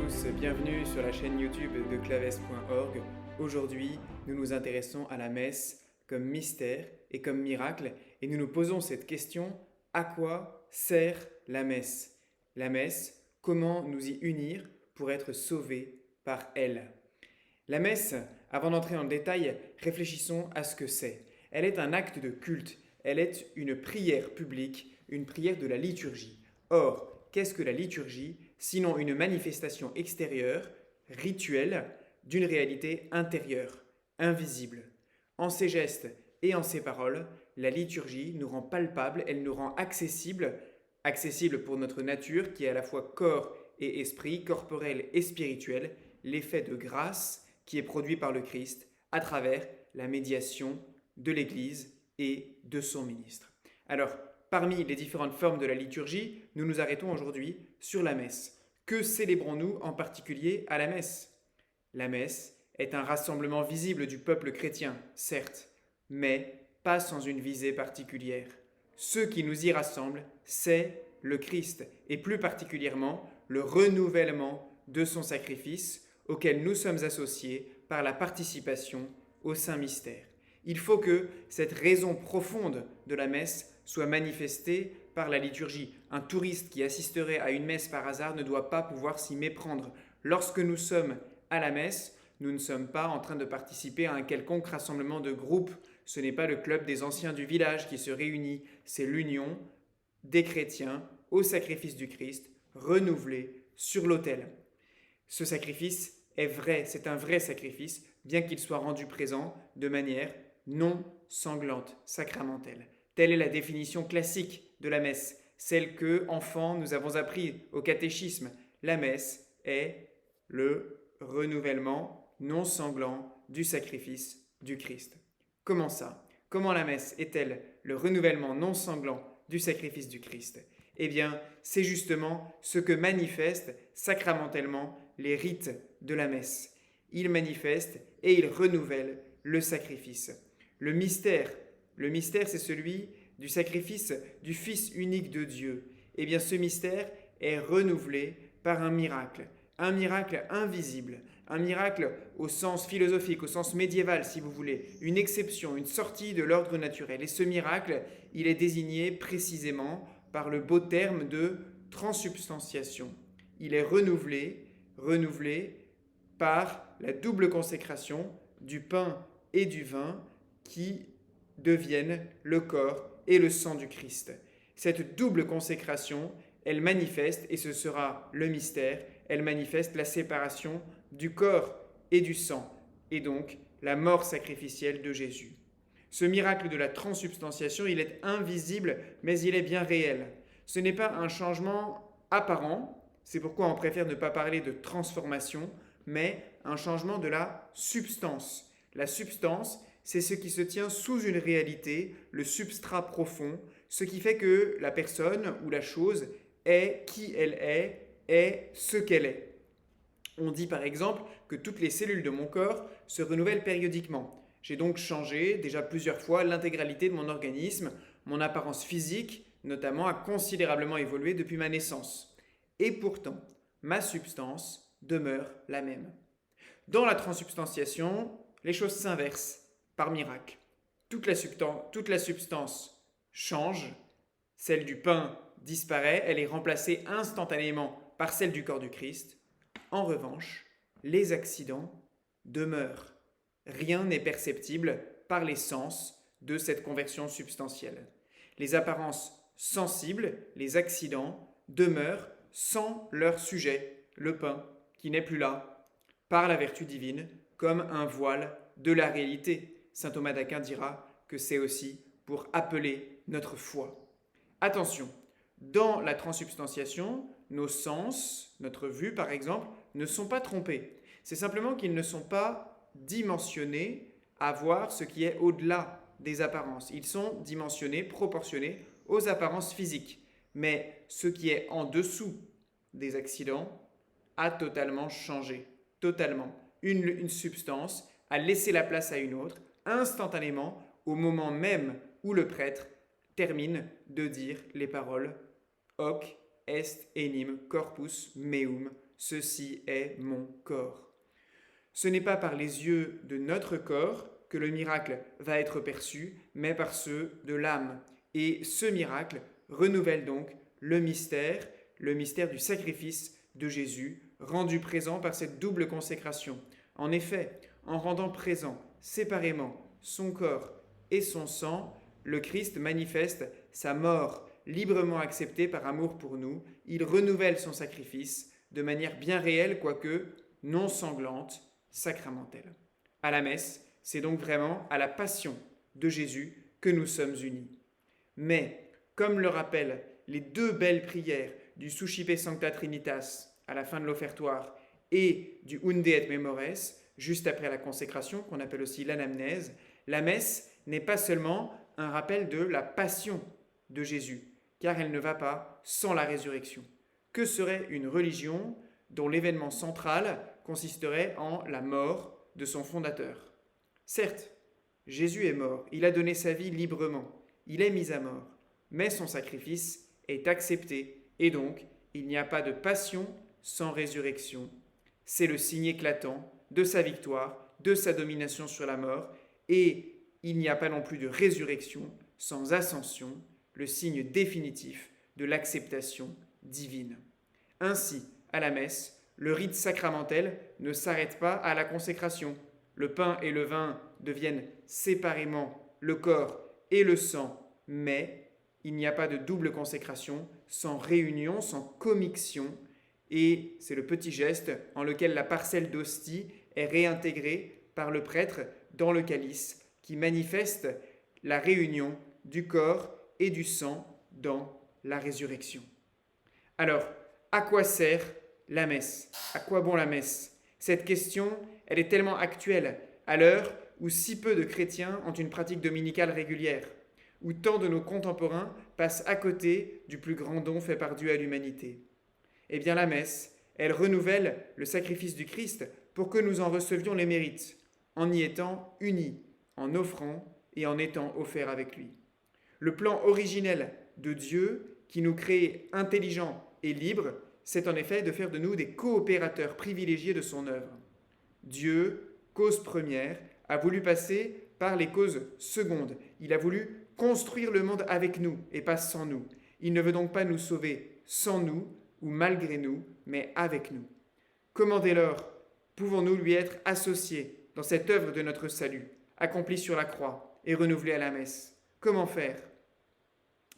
tous, bienvenue sur la chaîne YouTube de claves.org. Aujourd'hui, nous nous intéressons à la messe comme mystère et comme miracle et nous nous posons cette question: à quoi sert la messe? La messe, comment nous y unir pour être sauvés par elle? La messe, avant d'entrer dans le détail, réfléchissons à ce que c'est. Elle est un acte de culte, elle est une prière publique, une prière de la liturgie. Or, qu'est-ce que la liturgie sinon une manifestation extérieure, rituelle, d'une réalité intérieure, invisible? En ses gestes et en ses paroles, la liturgie nous rend palpable, elle nous rend accessible, accessible pour notre nature qui est à la fois corps et esprit, corporel et spirituel, l'effet de grâce qui est produit par le Christ à travers la médiation de l'Église et de son ministre. Alors, parmi les différentes formes de la liturgie, nous nous arrêtons aujourd'hui sur la messe. Que célébrons-nous en particulier à la messe? La messe est un rassemblement visible du peuple chrétien, certes, mais pas sans une visée particulière. Ce qui nous y rassemble, c'est le Christ, et plus particulièrement le renouvellement de son sacrifice auquel nous sommes associés par la participation au Saint Mystère. Il faut que cette raison profonde de la messe soit manifestée par la liturgie. Un touriste qui assisterait à une messe par hasard ne doit pas pouvoir s'y méprendre. Lorsque nous sommes à la messe, nous ne sommes pas en train de participer à un quelconque rassemblement de groupe. Ce n'est pas le club des anciens du village qui se réunit, c'est l'union des chrétiens au sacrifice du Christ, renouvelé sur l'autel. Ce sacrifice est vrai, c'est un vrai sacrifice, bien qu'il soit rendu présent de manière non sanglante, sacramentelle. Telle est la définition classique de la messe, celle que, enfants, nous avons appris au catéchisme. La messe est le renouvellement non sanglant du sacrifice du Christ. Comment ça? Comment la messe est-elle le renouvellement non sanglant du sacrifice du Christ? Eh bien, c'est justement ce que manifestent sacramentellement les rites de la messe. Ils manifestent et ils renouvellent le sacrifice. Le mystère, c'est celui du sacrifice du Fils unique de Dieu. Eh bien, ce mystère est renouvelé par un miracle invisible, un miracle au sens philosophique, au sens médiéval si vous voulez, une exception, une sortie de l'ordre naturel. Et ce miracle, il est désigné précisément par le beau terme de transsubstantiation. Il est renouvelé par la double consécration du pain et du vin qui deviennent le corps et le sang du Christ. Cette double consécration, elle manifeste, et ce sera le mystère, elle manifeste la séparation du corps et du sang, et donc la mort sacrificielle de Jésus. Ce miracle de la transsubstantiation, il est invisible, mais il est bien réel. Ce n'est pas un changement apparent, c'est pourquoi on préfère ne pas parler de transformation, mais un changement de la substance. La substance, c'est ce qui se tient sous une réalité, le substrat profond, ce qui fait que la personne ou la chose est qui elle est ce qu'elle est. On dit par exemple que toutes les cellules de mon corps se renouvellent périodiquement. J'ai donc changé déjà plusieurs fois l'intégralité de mon organisme, mon apparence physique notamment a considérablement évolué depuis ma naissance. Et pourtant, ma substance demeure la même. Dans la transsubstantiation, les choses s'inversent par miracle. Toute la substance change, celle du pain disparaît, elle est remplacée instantanément par celle du corps du Christ. En revanche, les accidents demeurent. Rien n'est perceptible par les sens de cette conversion substantielle. Les apparences sensibles, les accidents, demeurent sans leur sujet, le pain, qui n'est plus là, par la vertu divine, comme un voile de la réalité. Saint Thomas d'Aquin dira que c'est aussi pour appeler notre foi. Attention, dans la transsubstantiation, nos sens, notre vue par exemple, ne sont pas trompés. C'est simplement qu'ils ne sont pas dimensionnés à voir ce qui est au-delà des apparences. Ils sont dimensionnés, proportionnés aux apparences physiques. Mais ce qui est en dessous des accidents a totalement changé. Totalement. Une substance a laissé la place à une autre, instantanément, au moment même où le prêtre termine de dire les paroles Hoc est enim corpus meum ceci est mon corps. Ce n'est pas par les yeux de notre corps que le miracle va être perçu, mais par ceux de l'âme. Et ce miracle renouvelle donc le mystère du sacrifice de Jésus, rendu présent par cette double consécration. En effet, en rendant présent séparément son corps et son sang, le Christ manifeste sa mort librement acceptée par amour pour nous. Il renouvelle son sacrifice de manière bien réelle, quoique non sanglante, sacramentelle. À la messe, c'est donc vraiment à la passion de Jésus que nous sommes unis. Mais, comme le rappellent les deux belles prières du Suscipe Sancta Trinitas à la fin de l'offertoire et du Unde et Memores, juste après la consécration, qu'on appelle aussi l'anamnèse, la messe n'est pas seulement un rappel de la passion de Jésus, car elle ne va pas sans la résurrection. Que serait une religion dont l'événement central consisterait en la mort de son fondateur? Certes, Jésus est mort, il a donné sa vie librement, il est mis à mort, mais son sacrifice est accepté, et donc il n'y a pas de passion sans résurrection. C'est le signe éclatant de sa victoire, de sa domination sur la mort, et il n'y a pas non plus de résurrection sans ascension, le signe définitif de l'acceptation divine. Ainsi, à la messe, le rite sacramentel ne s'arrête pas à la consécration. Le pain et le vin deviennent séparément le corps et le sang, mais il n'y a pas de double consécration sans réunion, sans commixion, et c'est le petit geste en lequel la parcelle d'hostie est réintégrée par le prêtre dans le calice qui manifeste la réunion du corps et du sang dans la résurrection. Alors, à quoi sert la messe? À quoi bon la messe? Cette question, elle est tellement actuelle à l'heure où si peu de chrétiens ont une pratique dominicale régulière, où tant de nos contemporains passent à côté du plus grand don fait par Dieu à l'humanité. Eh bien la messe, elle renouvelle le sacrifice du Christ pour que nous en recevions les mérites, en y étant unis, en offrant et en étant offerts avec lui. Le plan originel de Dieu, qui nous crée intelligents et libres, c'est en effet de faire de nous des coopérateurs privilégiés de son œuvre. Dieu, cause première, a voulu passer par les causes secondes. Il a voulu construire le monde avec nous et pas sans nous. Il ne veut donc pas nous sauver sans nous ou malgré nous, mais avec nous. Comment dès lors pouvons-nous lui être associés dans cette œuvre de notre salut, accomplie sur la croix et renouvelée à la messe? Comment faire?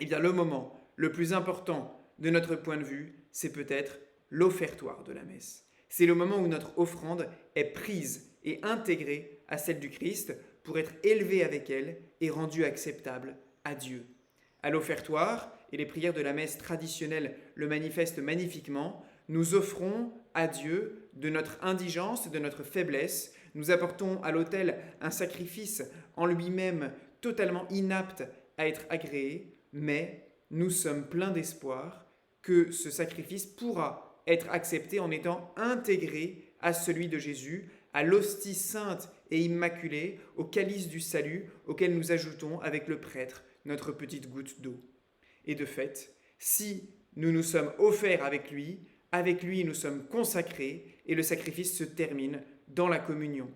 Eh bien, le moment le plus important de notre point de vue, c'est peut-être l'offertoire de la messe. C'est le moment où notre offrande est prise et intégrée à celle du Christ pour être élevée avec elle et rendue acceptable à Dieu. À l'offertoire, et les prières de la messe traditionnelle le manifestent magnifiquement, nous offrons à Dieu de notre indigence, de notre faiblesse. Nous apportons à l'autel un sacrifice en lui-même totalement inapte à être agréé, mais nous sommes pleins d'espoir que ce sacrifice pourra être accepté en étant intégré à celui de Jésus, à l'hostie sainte et immaculée, au calice du salut auquel nous ajoutons avec le prêtre notre petite goutte d'eau. Et de fait, si nous nous sommes offerts avec lui nous sommes consacrés et le sacrifice se termine dans la communion.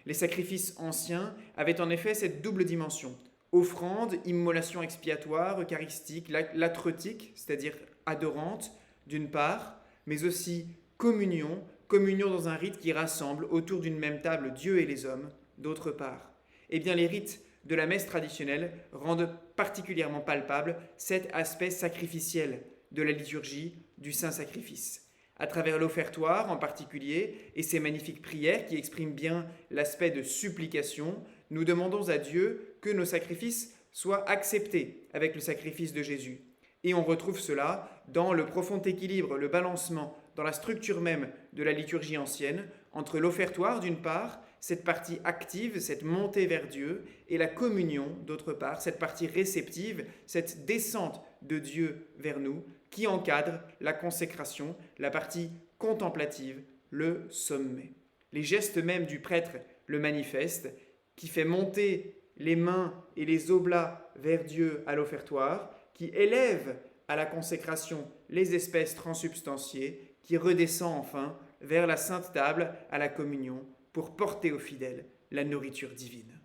Les sacrifices anciens avaient en effet cette double dimension. Offrande, immolation expiatoire, eucharistique, latretique, c'est-à-dire adorante, d'une part, mais aussi communion dans un rite qui rassemble autour d'une même table Dieu et les hommes, d'autre part. Eh bien, les rites de la messe traditionnelle rendent particulièrement palpable cet aspect sacrificiel de la liturgie du Saint-Sacrifice. À travers l'offertoire en particulier et ces magnifiques prières qui expriment bien l'aspect de supplication, nous demandons à Dieu que nos sacrifices soient acceptés avec le sacrifice de Jésus. Et on retrouve cela dans le profond équilibre, le balancement, dans la structure même de la liturgie ancienne, entre l'offertoire d'une part, cette partie active, cette montée vers Dieu, et la communion d'autre part, cette partie réceptive, cette descente de Dieu vers nous, qui encadre la consécration, la partie contemplative, le sommet. Les gestes même du prêtre le manifestent, qui fait monter les mains et les oblats vers Dieu à l'offertoire, qui élève à la consécration les espèces transsubstantiées, qui redescend enfin vers la sainte table à la communion pour porter aux fidèles la nourriture divine.